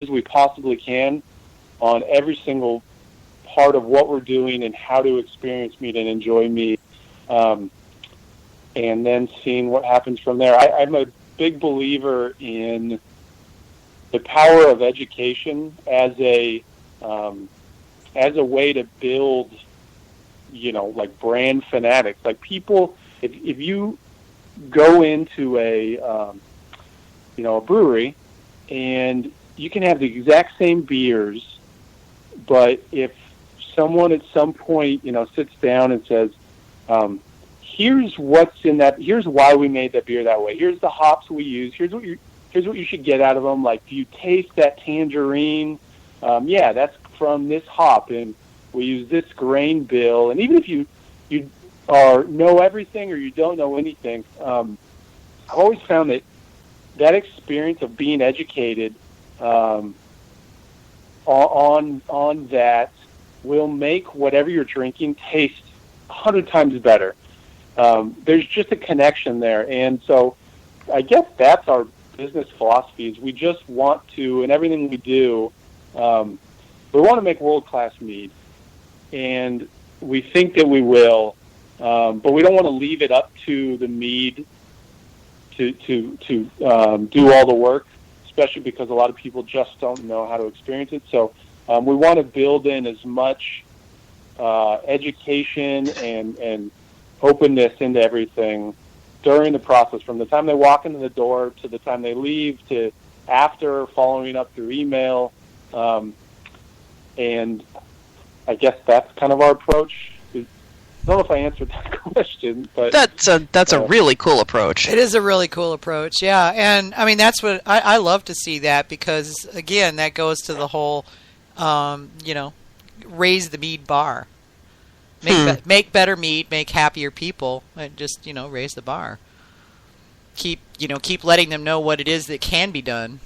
as we possibly can on every single part of what we're doing and how to experience mead and enjoy mead, and then seeing what happens from there. I'm a big believer in the power of education as a way to build, like brand fanatics. Like people, if you go into a brewery and you can have the exact same beers, but if someone at some point, sits down and says, here's what's in that, here's why we made that beer that way, here's the hops we use, here's what you should get out of them. Like, do you taste that tangerine? Yeah, that's from this hop, and we use this grain bill. And even if you know everything or you don't know anything, I've always found that experience of being educated on that will make whatever you're drinking taste 100 times better. There's just a connection there. And so I guess that's our business philosophy, is we just want to, in everything we do, we want to make world-class mead. And we think that we will, but we don't want to leave it up to the mead to do all the work, especially because a lot of people just don't know how to experience it. So we want to build in as much education and openness into everything during the process, from the time they walk into the door to the time they leave, to after, following up through email. And I guess that's kind of our approach. I don't know if I answered that question, but that's a really cool approach. It is a really cool approach, yeah. And I mean, that's what I love to see, that, because again, that goes to the whole, raise the mead bar, make better mead, make happier people, and just raise the bar. Keep letting them know what it is that can be done.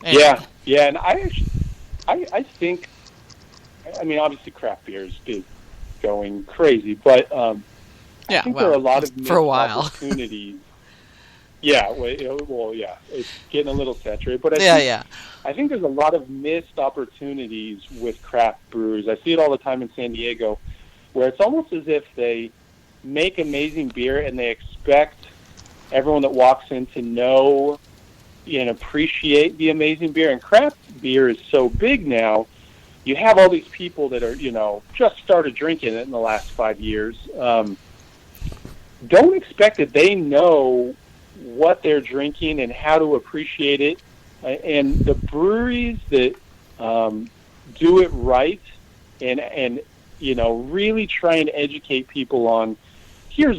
And yeah, and I think, I mean, obviously craft beer is going crazy, but I think there are a lot of missed opportunities. Yeah, it's getting a little saturated, but I think there's a lot of missed opportunities with craft brewers. I see it all the time in San Diego, where it's almost as if they make amazing beer and they expect everyone that walks in to know and appreciate the amazing beer. And craft beer is so big now. You have all these people that are, just started drinking it in the last 5 years. Don't expect that they know what they're drinking and how to appreciate it. And the breweries that do it right and really try and educate people on, here's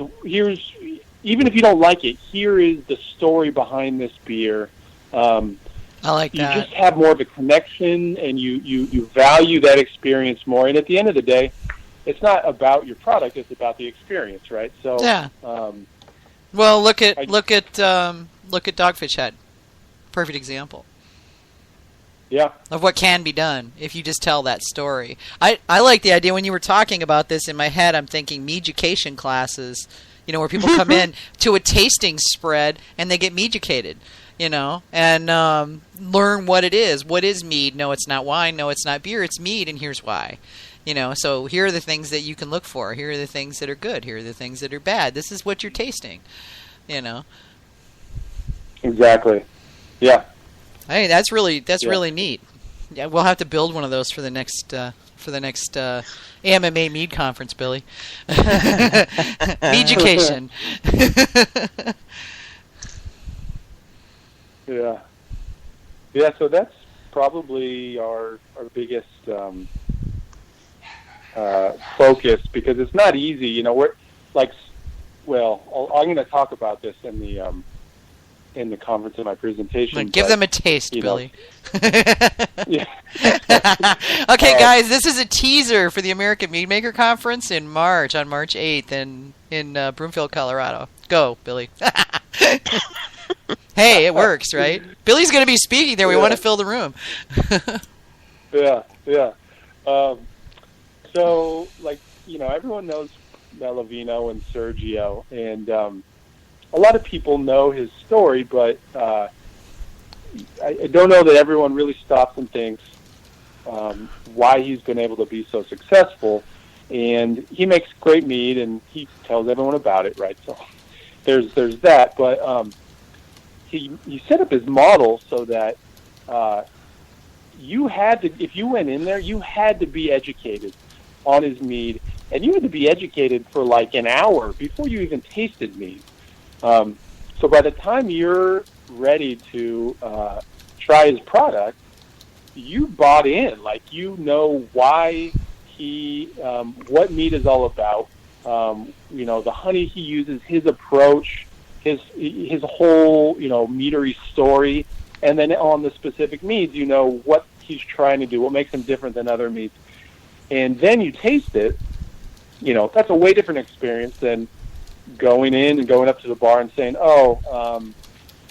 even if you don't like it, here is the story behind this beer. I like that. You just have more of a connection, and you value that experience more. And at the end of the day, it's not about your product; it's about the experience, right? So yeah. Well, look at Dogfish Head. Perfect example. Yeah. Of what can be done if you just tell that story. I like the idea. When you were talking about this, in my head, I'm thinking meaducation classes. Where people come in to a tasting spread and they get meaducated. And learn what it is. What is mead? No, it's not wine. No, it's not beer. It's mead, and here's why. So here are the things that you can look for. Here are the things that are good. Here are the things that are bad. This is what you're tasting. Exactly. Yeah. Hey, that's really neat. Yeah, we'll have to build one of those for the next AMMA Mead conference, Billy. Meaducation. Yeah, so that's probably our biggest focus, because it's not easy. We're like, I'm going to talk about this in the conference in my presentation. Give them a taste, Billy. Okay, guys, this is a teaser for the American Mead Maker Conference on March 8th in Broomfield, Colorado. Go, Billy. Hey, it works, right? Billy's going to be speaking there. We want to fill the room. Yeah. So, everyone knows Melavino and Sergio, and a lot of people know his story, but I don't know that everyone really stops and thinks why he's been able to be so successful. And he makes great mead, and he tells everyone about it, right? So there's that. But he set up his model so that you had to, if you went in there, you had to be educated on his mead, and you had to be educated for like an hour before you even tasted mead. So by the time you're ready to try his product, you bought in. Like, you know why what mead is all about. The honey he uses, his approach, his whole, meadery story, and then on the specific meads, you know what he's trying to do, what makes him different than other meads. And then you taste it, that's a way different experience than going in and going up to the bar and saying,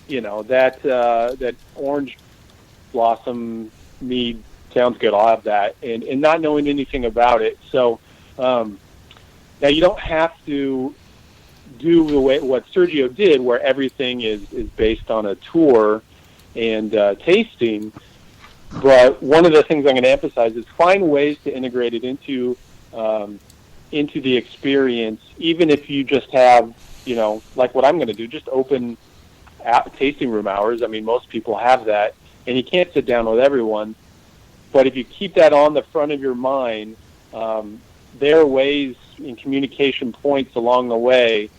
that orange blossom mead sounds good, I'll have that, and not knowing anything about it. So now you don't have to do the way what Sergio did, where everything is based on a tour and tasting. But one of the things I'm going to emphasize is find ways to integrate it into the experience, even if you just have, like what I'm going to do, just open tasting room hours. I mean, most people have that, and you can't sit down with everyone. But if you keep that on the front of your mind, there are ways in communication points along the way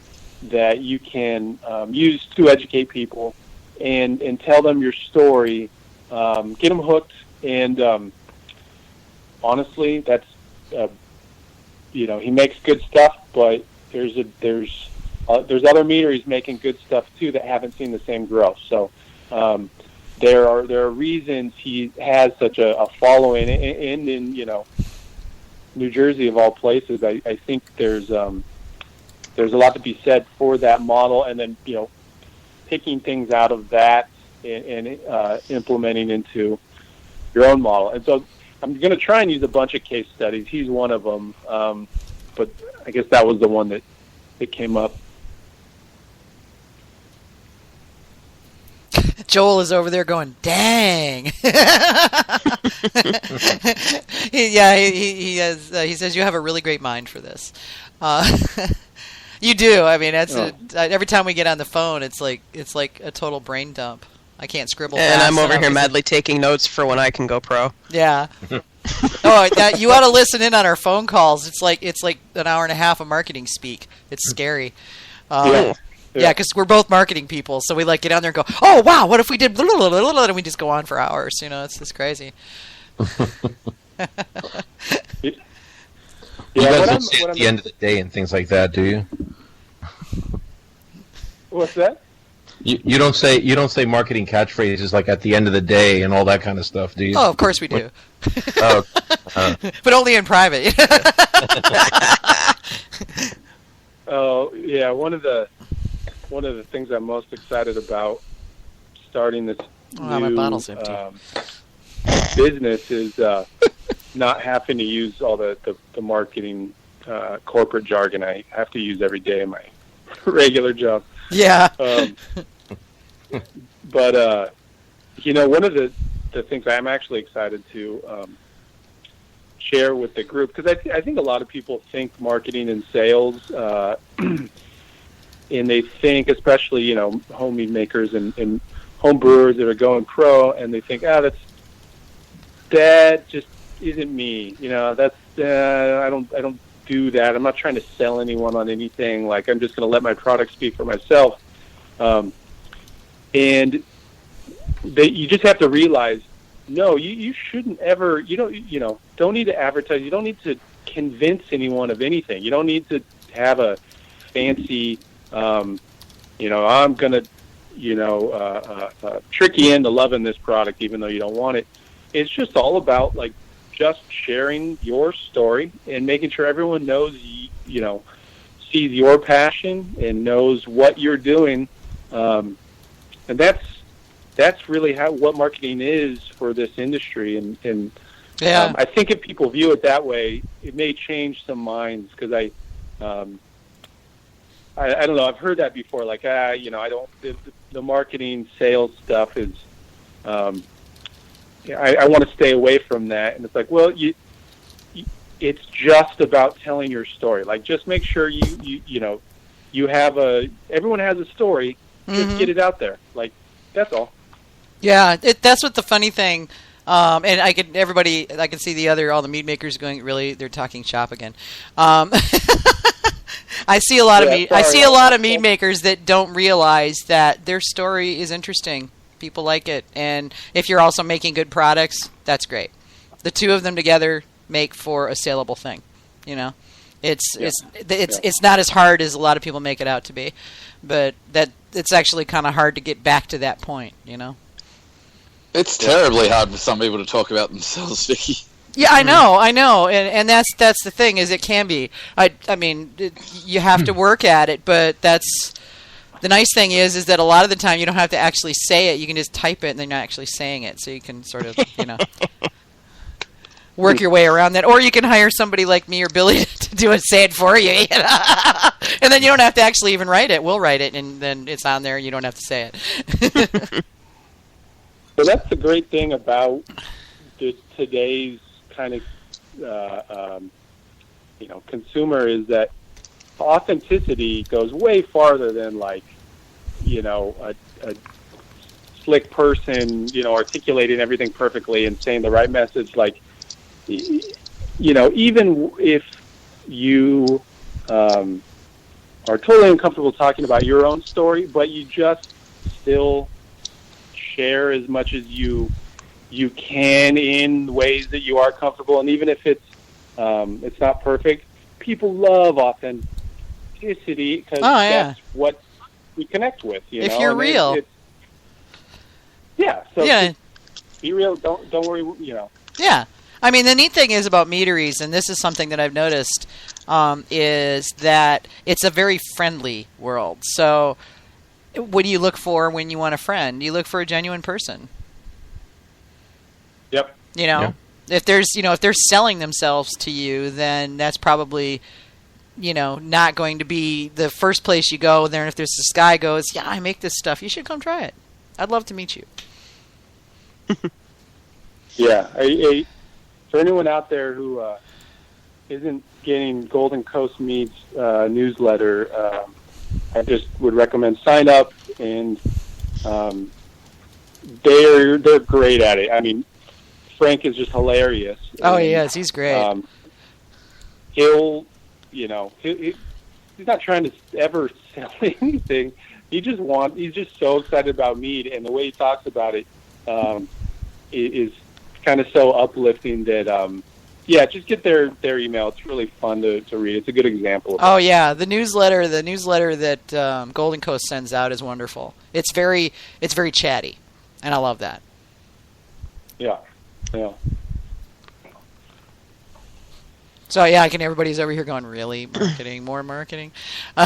that you can use to educate people and tell them your story, get them hooked, and honestly, that's he makes good stuff, but there's other meaderies making good stuff too that haven't seen the same growth. So there are reasons he has such a following, and in New Jersey of all places, I think there's a lot to be said for that model, and then picking things out of that and implementing into your own model. And so I'm going to try and use a bunch of case studies. He's one of them, but I guess that was the one that came up. Joel is over there going, dang. He says you have a really great mind for this. You do. I mean, every time we get on the phone, it's like a total brain dump. I can't scribble fast. And I'm over here madly taking notes for when I can go pro. Yeah. You ought to listen in on our phone calls. It's like an hour and a half of marketing speak. It's scary. Yeah, because we're both marketing people, so we get on there and go, oh, wow, what if we did blah, blah, blah, blah, and we just go on for hours. It's just crazy. You guys don't say at the end of the day and things like that, do you? What's that? You don't say marketing catchphrases like at the end of the day and all that kind of stuff, do you? Oh, of course we do. But only in private. Oh, yeah, one of the things I'm most excited about starting this my bottle's empty. Business is not having to use all the marketing corporate jargon I have to use every day in my regular job. Yeah. But one of the things I'm actually excited to share with the group, because I think a lot of people think marketing and sales, and they think, especially homemade makers and home brewers that are going pro, and they think, that just isn't me. That's I don't do that. I'm not trying to sell anyone on anything. Like, I'm just going to let my product speak for myself. And you just have to realize, no, you shouldn't ever. Don't need to advertise. You don't need to convince anyone of anything. You don't need to have a fancy. I'm gonna, trick you into loving this product even though you don't want it. It's just all about just sharing your story and making sure everyone knows, sees your passion and knows what you're doing. And that's really what marketing is for this industry. And yeah. I think if people view it that way, it may change some minds, because I don't know. I've heard that before. I don't. The marketing sales stuff is I want to stay away from that. And it's like, well, it's just about telling your story. Like, just make sure you have everyone has a story. Just get it out there. Like, that's all. Yeah, that's what the funny thing. And I can see all the mead makers going, really, they're talking shop again. I see a lot of mead makers that don't realize that their story is interesting. People like it, and if you're also making good products, that's great. The two of them together make for a saleable thing. It's not as hard as a lot of people make it out to be, but it's actually kind of hard to get back to that point. It's terribly hard for some people to talk about themselves, Vicky. Yeah, I know, and that's the thing, is it can be. I mean, you have to work at it, but that's the nice thing is that a lot of the time you don't have to actually say it. You can just type it, and then you're not actually saying it, so you can sort of work your way around that, or you can hire somebody like me or Billy to say it for you, and then you don't have to actually even write it. We'll write it, and then it's on there. And you don't have to say it. So that's the great thing about today's kind of consumer, is that authenticity goes way farther than a slick person articulating everything perfectly and saying the right message. Like, even if you are totally uncomfortable talking about your own story, but you just still share as much as you can in ways that you are comfortable, and even if it's not perfect, people love authenticity because that's what we connect with. If you're real, be real. Don't worry. Yeah. I mean, the neat thing is about meaderies, and this is something that I've noticed, is that it's a very friendly world. So what do you look for when you want a friend? You look for a genuine person. Yep. If they're selling themselves to you, then that's probably, not going to be the first place you go there. And if there's this guy goes, yeah, I make this stuff, you should come try it. I'd love to meet you. Yeah. For anyone out there who isn't getting Golden Coast Meads newsletter, I just would recommend sign up, and they're great at it. I mean, Frank is just hilarious. Oh, he is. He's great. He's not trying to ever sell anything. He's just so excited about mead, and the way he talks about it is kind of so uplifting that just get their email. It's really fun to read. It's a good example of Oh yeah, the newsletter that Golden Coast sends out is wonderful. It's very chatty, and I love that. Yeah. So everybody's over here going, really? Marketing, more marketing? No,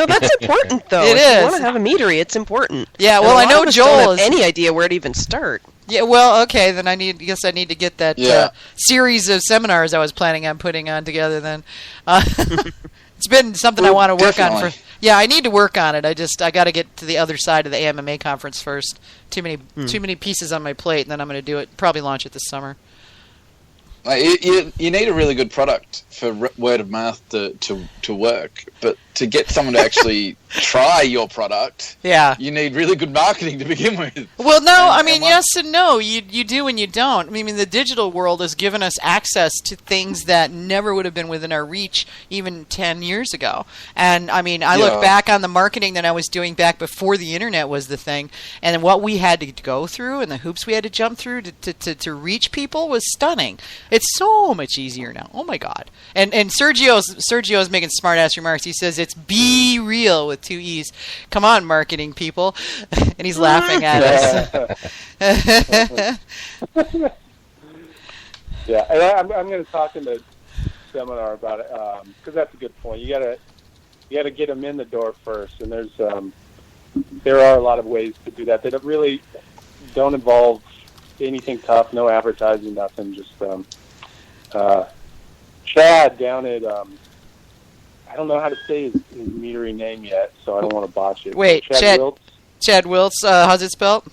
that's important though. It if is. You want to have a meadery, it's important. Yeah, well, I know Joel don't have any idea where to even start. Yeah, well, okay, then I need to get that series of seminars I was planning on putting on together. Then it's been something I want to work on for. Yeah, I need to work on it. I got to get to the other side of the AMMA conference first. Too many pieces on my plate, and then I'm going to do it. Probably launch it this summer. You need a really good product for word of mouth to work, but to get someone to actually try your product, you need really good marketing to begin with. Well, no, yes and no. You do and you don't. I mean, the digital world has given us access to things that never would have been within our reach even 10 years ago. And, I look back on the marketing that I was doing back before the internet was the thing, and what we had to go through and the hoops we had to jump through to reach people was stunning. It's so much easier now. Oh, my God. And Sergio's making smart-ass remarks. He says it's be real with 2 E's. Come on, marketing people. And he's laughing at us. Yeah, and I'm going to talk in the seminar about it, because that's a good point. You gotta get them in the door first, and there are a lot of ways to do that that really don't involve anything tough, no advertising, nothing. Just Chad down at I don't know how to say his meadery name yet, so I don't want to botch it. Wait, Chad Wiltz. How's it spelled?